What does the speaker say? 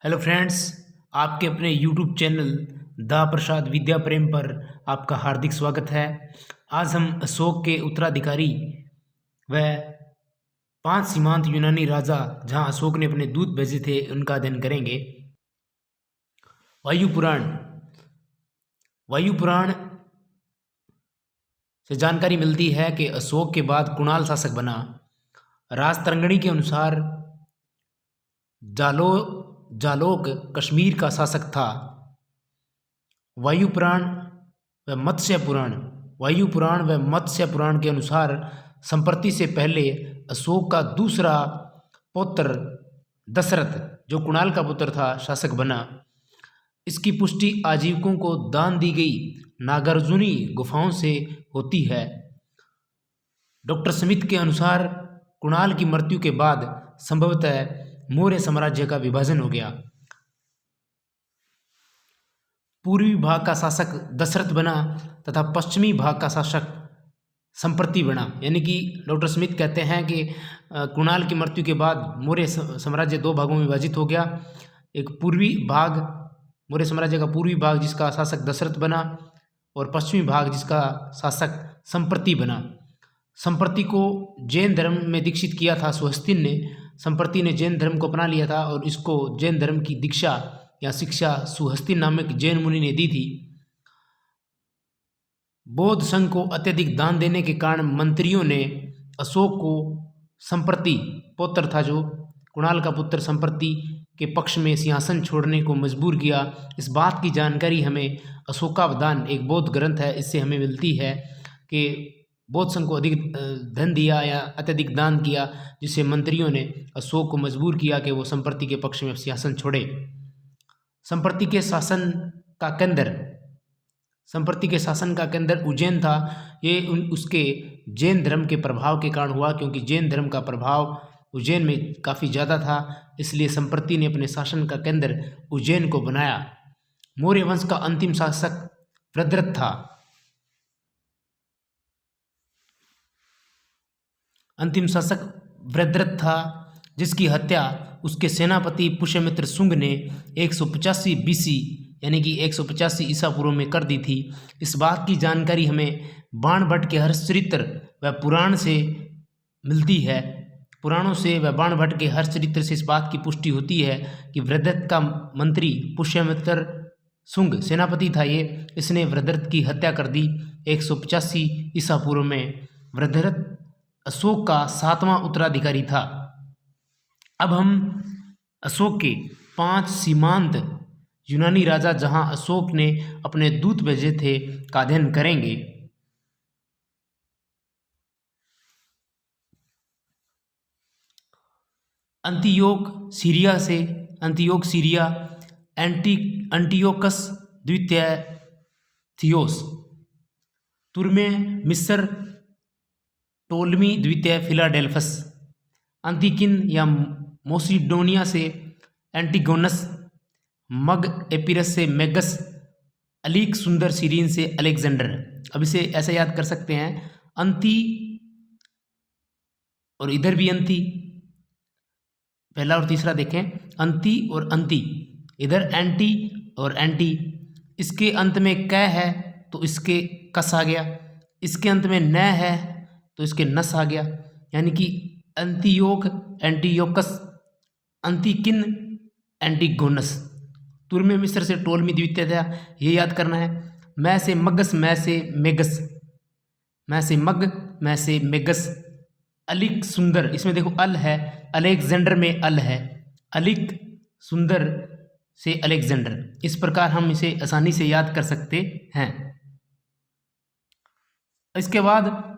Hello friends, आपके अपने YouTube channel दा प्रसाद विद्या प्रेम पर आपका हार्दिक स्वागत है। आज हम अशोक के उत्तराधिकारी व 5 सीमांत यूनानी राजा जहां अशोक ने अपने दूत भेजे थे उनका अध्ययन करेंगे। वायु पुराण। वायु पुराण से जानकारी मिलती है कि अशोक के बाद कुणाल शासक बना। राजतरंगिणी के अनुसार जालोक कश्मीर का शासक था। वायु पुराण व मत्स्य पुराण। वायु पुराण व मत्स्य पुराण के अनुसार संप्रति से पहले अशोक का दूसरा पुत्र दशरथ, जो कुणाल का पुत्र था, शासक बना। इसकी पुष्टि आजीविकों को दान दी गई नागार्जुनी गुफाओं से होती है। डॉक्टर स्मिथ के अनुसार कुणाल की मृत्यु के बाद संभवतः मौर्य साम्राज्य का विभाजन हो गया। पूर्वी भाग का शासक दशरथ बना तथा पश्चिमी भाग का शासक संप्रति बना। यानी कि डॉक्टर स्मिथ कहते हैं कि कुणाल की मृत्यु के बाद मौर्य साम्राज्य दो भागों में विभाजित हो गया। एक पूर्वी भाग, मौर्य साम्राज्य का पूर्वी भाग जिसका शासक दशरथ बना, और पश्चिमी भाग जिसका शासक संप्रति बना। संप्रति को जैन धर्म में दीक्षित किया था सुहस्तिन ने। संप्रति ने जैन धर्म को अपना लिया था और इसको जैन धर्म की दीक्षा या शिक्षा सुहस्तिन नामक जैन मुनि ने दी थी। बौद्ध संघ को अत्यधिक दान देने के कारण मंत्रियों ने अशोक को संप्रति, पौत्र था जो कुणाल का पुत्र, संप्रति के पक्ष में सिंहासन छोड़ने को मजबूर किया। इस बात की जानकारी हमें अशोकावदान, एक बौद्ध ग्रंथ है, इससे हमें मिलती है कि बौद्ध संघ को अधिक धन दिया या अत्यधिक दान किया, जिससे मंत्रियों ने अशोक को मजबूर किया कि वो संप्रति के पक्ष में सिंहासन छोड़े। संप्रति के शासन का केंद्र उज्जैन था। ये उसके जैन धर्म के प्रभाव के कारण हुआ, क्योंकि जैन धर्म का प्रभाव उज्जैन में काफ़ी ज़्यादा था, इसलिए संप्रति ने अपने शासन का केंद्र उज्जैन को बनाया। मौर्य वंश का अंतिम शासक वृद्धरथ था। जिसकी हत्या उसके सेनापति पुष्यमित्र शुंग ने 185 BC यानी कि 185 ईसा पूर्व में कर दी थी। इस बात की जानकारी हमें बाणभट्ट के हर्षचरित्र व पुराण से मिलती है। पुराणों से व बाणभट्ट के हर्षचरित्र से इस बात की पुष्टि होती है कि वृद्धरथ का मंत्री पुष्यमित्र शुंग सेनापति था इसने वृद्धरथ की हत्या कर दी 185 ईसा पूर्व में। वृद्धरथ अशोक का 7वां उत्तराधिकारी था। अब हम अशोक के 5 सीमांत यूनानी राजा जहां अशोक ने अपने दूत भेजे थे का अध्ययन करेंगे। अंतियोक सीरिया, एंटियोकस द्वितीय थियोस। तुर्मे मिस्र, टोलमी द्वितीय फिलाडेल्फस। अंतिकिन या मोसिडोनिया से एंटिगोनस, मग एपिरस से मैगस, अलीक सुंदर सीरीन से अलेक्जेंडर। अब इसे ऐसे याद कर सकते हैं, अंति और इधर भी अंति, पहला और तीसरा देखें, अंति और अंति, इधर एंटी और एंटी। इसके अंत में क है तो इसके कस आ गया, इसके अंत में न है तो इसके नस आ गया। यानी कि अंतियोक, एंटियोकस, अंतिकिन, एंटिगोनस। तुर्मे मिस्र से टोलमी द्वितीय था, ये याद करना है। मैं से मगस, मैं से मेगस, मैं से मग, मैं से मेगस। अलिक सुंदर, इसमें देखो अल है, अलेक्जेंडर में अल है, अलिक सुंदर से अलेक्जेंडर। इस प्रकार हम इसे आसानी से याद कर सकते हैं। इसके बाद